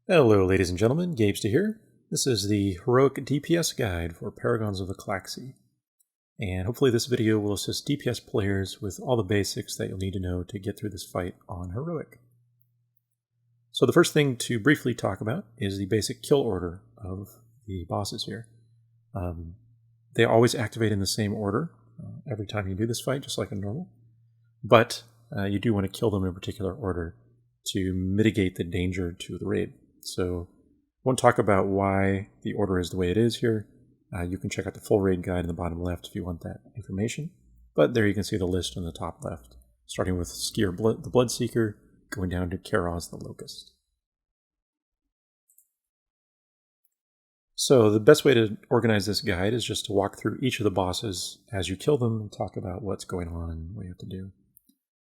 Hello ladies and gentlemen, Gabester here. This is the Heroic DPS guide for Paragons of the Klaxxi. And hopefully this video will assist DPS players with all the basics that you'll need to know to get through this fight on Heroic. So the first thing to briefly talk about is the basic kill order of the bosses here. They always activate in the same order every time you do this fight, just like a normal. But you do want to kill them in a particular order to mitigate the danger to the raid. So I want to talk about why the order is the way it is here. You can check out the full raid guide in the bottom left if you want that information. But there you can see the list on the top left, starting with Skeer the Bloodseeker, going down to Karaz the Locust. So the best way to organize this guide is just to walk through each of the bosses as you kill them and talk about what's going on and what you have to do.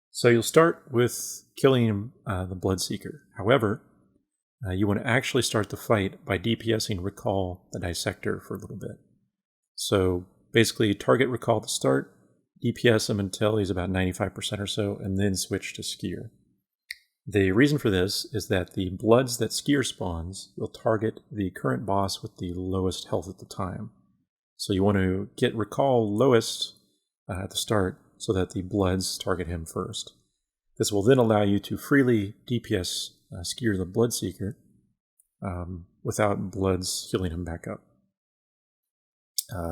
So you'll start with killing the Bloodseeker. However, you want to actually start the fight by DPSing Rikkal the Dissector for a little bit. So basically target Rikkal to start, DPS him until he's about 95% or so, and then switch to Skeer. The reason for this is that the bloods that Skeer spawns will target the current boss with the lowest health at the time. So you want to get Rikkal lowest at the start so that the bloods target him first. This will then allow you to freely DPS Skeer the Bloodseeker without bloods healing him back up.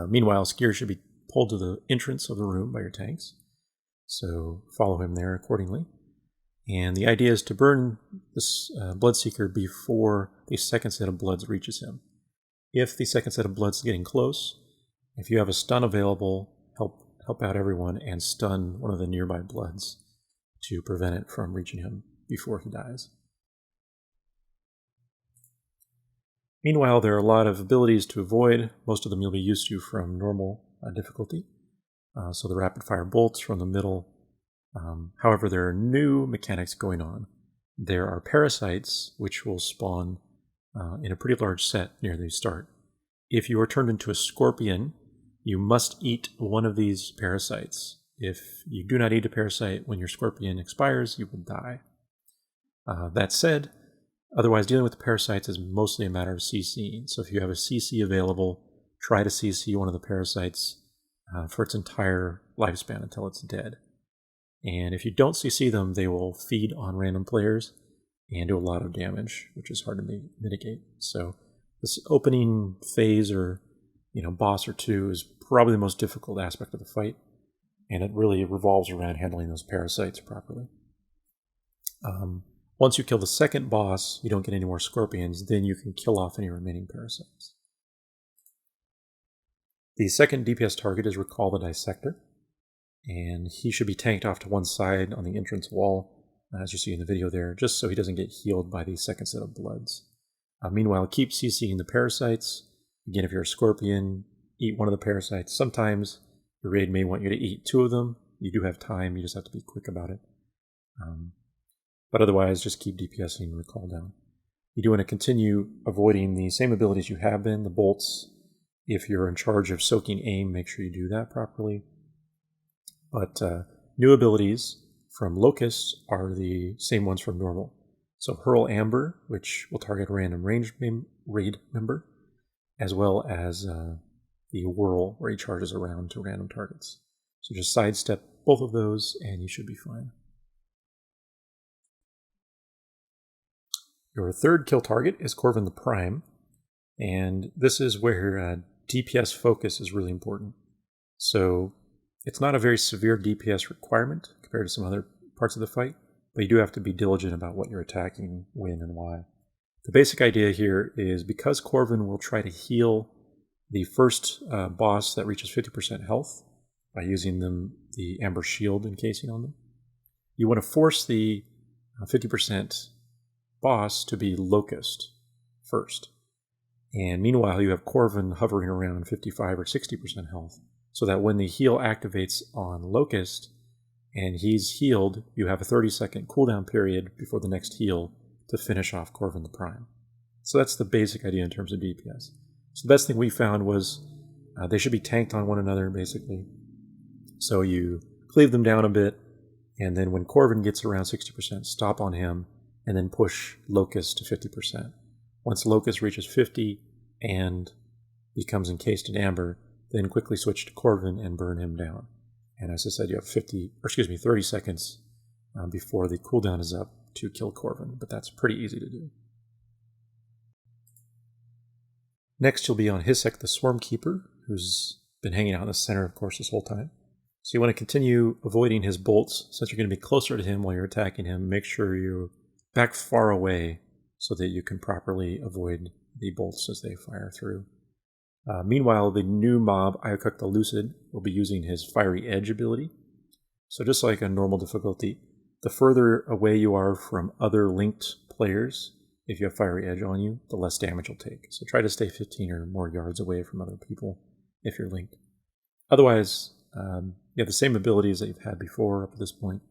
Meanwhile, Skeer should be pulled to the entrance of the room by your tanks, so follow him there accordingly. And the idea is to burn this Bloodseeker before the second set of bloods reaches him. If the second set of bloods is getting close, if you have a stun available, help out everyone and stun one of the nearby bloods to prevent it from reaching him before he dies. Meanwhile, there are a lot of abilities to avoid. Most of them you'll be used to from normal difficulty. So the rapid fire bolts from the middle. However, there are new mechanics going on. There are parasites which will spawn in a pretty large set near the start. If you are turned into a scorpion, you must eat one of these parasites. If you do not eat a parasite when your scorpion expires, you will die. That said, otherwise dealing with the parasites is mostly a matter of CCing. So if you have a CC available, try to CC one of the parasites for its entire lifespan until it's dead. And if you don't CC them, they will feed on random players and do a lot of damage, which is hard to mitigate. So this opening phase or boss or two is probably the most difficult aspect of the fight, and it really revolves around handling those parasites properly. Once you kill the second boss, you don't get any more scorpions, then you can kill off any remaining parasites. The second DPS target is Rikkal the Dissector, and he should be tanked off to one side on the entrance wall, as you see in the video there, just so he doesn't get healed by the second set of bloods. Meanwhile, keep CCing the parasites. Again, if you're a scorpion, eat one of the parasites. Sometimes your raid may want you to eat two of them. You do have time, you just have to be quick about it. But otherwise, just keep DPSing Rikkal down. You do want to continue avoiding the same abilities you have been, the bolts. If you're in charge of soaking aim, make sure you do that properly. But new abilities from Locust are the same ones from normal. So Hurl Amber, which will target a random raid member, as well as the Whirl, where he charges around to random targets. So just sidestep both of those and you should be fine. Your third kill target is Korven the Prime, and this is where DPS focus is really important. So it's not a very severe DPS requirement compared to some other parts of the fight, but you do have to be diligent about what you're attacking, when, and why. The basic idea here is because Korven will try to heal the first boss that reaches 50% health by using the Amber Shield encasing on them, you want to force the 50% boss to be Locust first. And meanwhile, you have Korven hovering around 55 or 60% health, so that when the heal activates on Locust and he's healed, you have a 30-second cooldown period before the next heal to finish off Korven the Prime. So that's the basic idea in terms of DPS. So the best thing we found was they should be tanked on one another, basically. So you cleave them down a bit, and then when Korven gets around 60%, stop on him, and then push Locust to 50%. Once Locust reaches 50 and becomes encased in amber, then quickly switch to Korven and burn him down. And as I said, you have 30 seconds before the cooldown is up to kill Korven, but that's pretty easy to do. Next, you'll be on Hisek the Swarmkeeper, who's been hanging out in the center, of course, this whole time. So you want to continue avoiding his bolts. Since you're going to be closer to him while you're attacking him, make sure you're back far away so that you can properly avoid the bolts as they fire through. Meanwhile, the new mob, Iyyokok the Lucid, will be using his Fiery Edge ability. So just like a normal difficulty, the further away you are from other linked players, if you have Fiery Edge on you, the less damage you'll take. So try to stay 15 or more yards away from other people if you're linked. Otherwise, you have the same abilities that you've had before up to this point.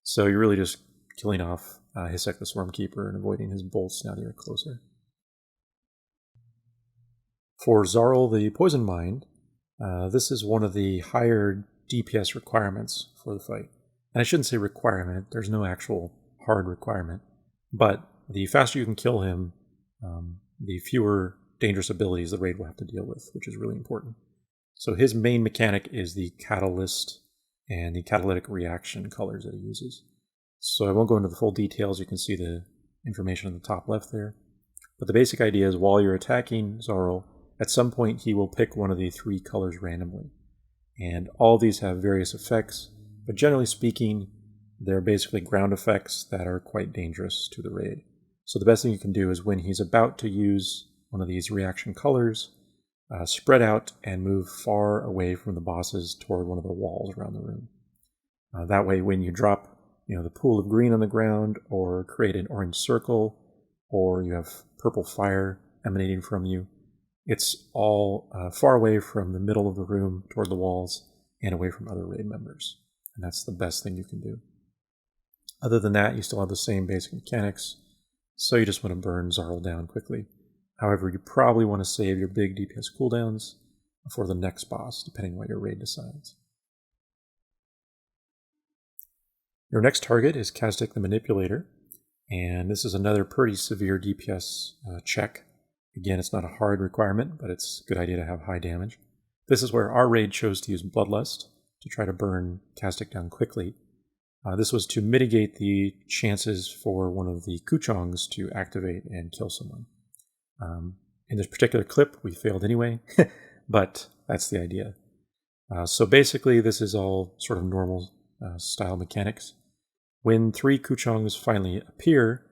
So you're really just killing off Hisek the Swarmkeeper and avoiding his bolts now that you're closer. For Xaril the Poison Mind, this is one of the higher DPS requirements for the fight. And I shouldn't say requirement, there's no actual hard requirement. But the faster you can kill him, the fewer dangerous abilities the raid will have to deal with, which is really important. So his main mechanic is the catalyst and the catalytic reaction colors that he uses. So I won't go into the full details, you can see the information on the top left there. But the basic idea is while you're attacking Xaril, at some point he will pick one of the 3 colors randomly. And all these have various effects, but generally speaking, they're basically ground effects that are quite dangerous to the raid. So the best thing you can do is when he's about to use one of these reaction colors, spread out and move far away from the bosses toward one of the walls around the room. That way when you drop the pool of green on the ground, or create an orange circle, or you have purple fire emanating from you, it's all far away from the middle of the room toward the walls and away from other raid members. And that's the best thing you can do. Other than that, you still have the same basic mechanics, so you just want to burn Xaril down quickly. However, you probably want to save your big DPS cooldowns for the next boss, depending on what your raid decides. Your next target is Kaz'tik the Manipulator, and this is another pretty severe DPS check. Again, it's not a hard requirement, but it's a good idea to have high damage. This is where our raid chose to use Bloodlust to try to burn Kaz'tik down quickly. This was to mitigate the chances for one of the Kuchongs to activate and kill someone. In this particular clip, we failed anyway, but that's the idea. So basically, this is all sort of normal style mechanics. When 3 Kuchongs finally appear,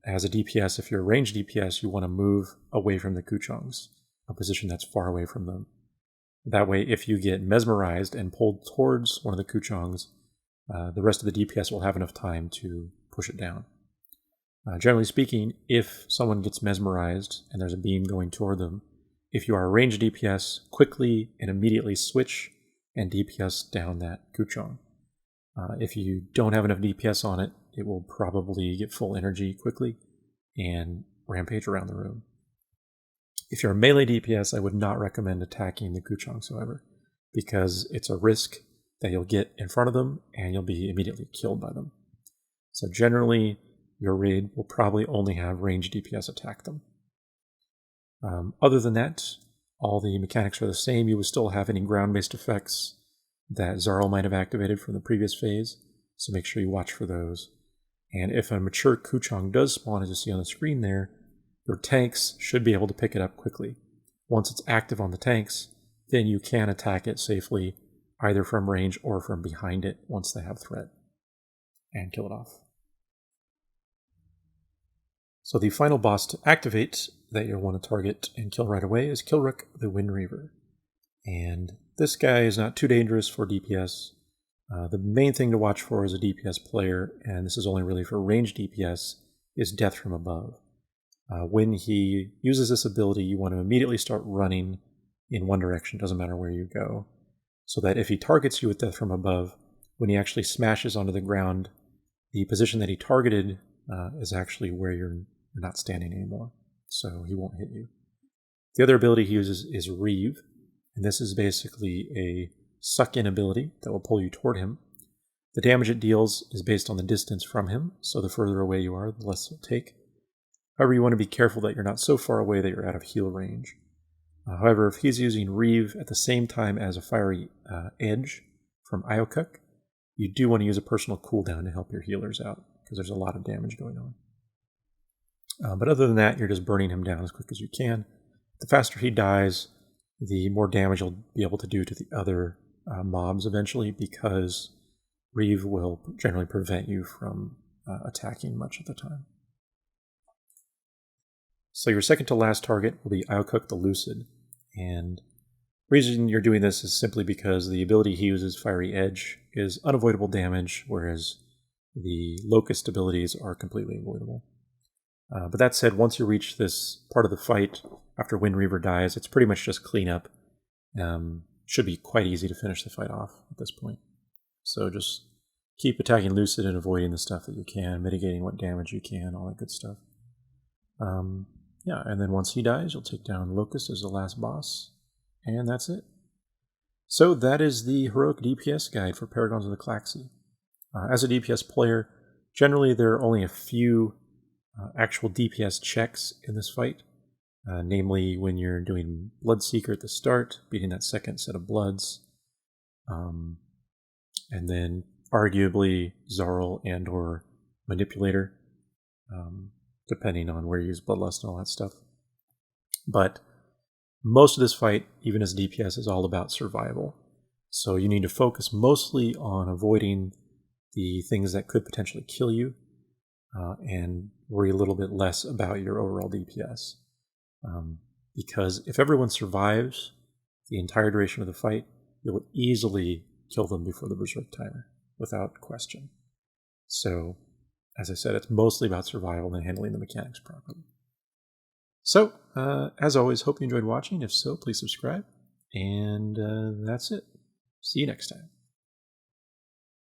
as a DPS, if you're a ranged DPS, you want to move away from the Kuchongs, a position that's far away from them. That way, if you get mesmerized and pulled towards one of the Kuchongs, the rest of the DPS will have enough time to push it down. Generally speaking, if someone gets mesmerized and there's a beam going toward them, if you are a ranged DPS, quickly and immediately switch and DPS down that Kuchong. If you don't have enough DPS on it, it will probably get full energy quickly and rampage around the room. If you're a melee DPS, I would not recommend attacking the Kuchongs, however, because it's a risk that you'll get in front of them and you'll be immediately killed by them. So generally, your raid will probably only have ranged DPS attack them. Other than that, all the mechanics are the same. You will still have any ground-based effects that Xaril might have activated from the previous phase, so make sure you watch for those. And if a mature Kuchong does spawn, as you see on the screen there, your tanks should be able to pick it up quickly. Once it's active on the tanks, then you can attack it safely, either from range or from behind it once they have threat, and kill it off. So the final boss to activate that you'll want to target and kill right away is Kil'ruk the Wind-Reaver. And this guy is not too dangerous for DPS. The main thing to watch for as a DPS player, and this is only really for ranged DPS, is death from above. When he uses this ability, you want to immediately start running in one direction, doesn't matter where you go, so that if he targets you with death from above, when he actually smashes onto the ground, the position that he targeted is actually where you're not standing anymore, so he won't hit you. The other ability he uses is Reave, and this is basically a suck-in ability that will pull you toward him. The damage it deals is based on the distance from him, so the further away you are, the less it'll take. However, you want to be careful that you're not so far away that you're out of heal range. However, if he's using Reeve at the same time as a fiery edge from Iyyokok, you do want to use a personal cooldown to help your healers out, because there's a lot of damage going on. But other than that, you're just burning him down as quick as you can. The faster he dies, the more damage you'll be able to do to the other mobs eventually, because Reeve will generally prevent you from attacking much of the time. So your second to last target will be Iyyokok the Lucid, and the reason you're doing this is simply because the ability he uses, Fiery Edge, is unavoidable damage, whereas the Locust abilities are completely avoidable. But that said, once you reach this part of the fight after Wind-Reaver dies, it's pretty much just cleanup. Should be quite easy to finish the fight off at this point. So just keep attacking Lucid and avoiding the stuff that you can, mitigating what damage you can, all that good stuff. Yeah, and then once he dies, you'll take down Locust as the last boss, and that's it. So that is the Heroic DPS guide for Paragons of the Klaxxi. As a DPS player, generally there are only a few actual DPS checks in this fight, namely when you're doing Bloodseeker at the start, beating that second set of bloods, and then arguably Xaril and or Manipulator, depending on where you use Bloodlust and all that stuff. But most of this fight, even as DPS, is all about survival. So you need to focus mostly on avoiding the things that could potentially kill you, and worry a little bit less about your overall DPS. Because if everyone survives the entire duration of the fight, you'll easily kill them before the Berserk timer, without question. So, as I said, it's mostly about survival and handling the mechanics properly. So, as always, hope you enjoyed watching. If so, please subscribe. And that's it. See you next time.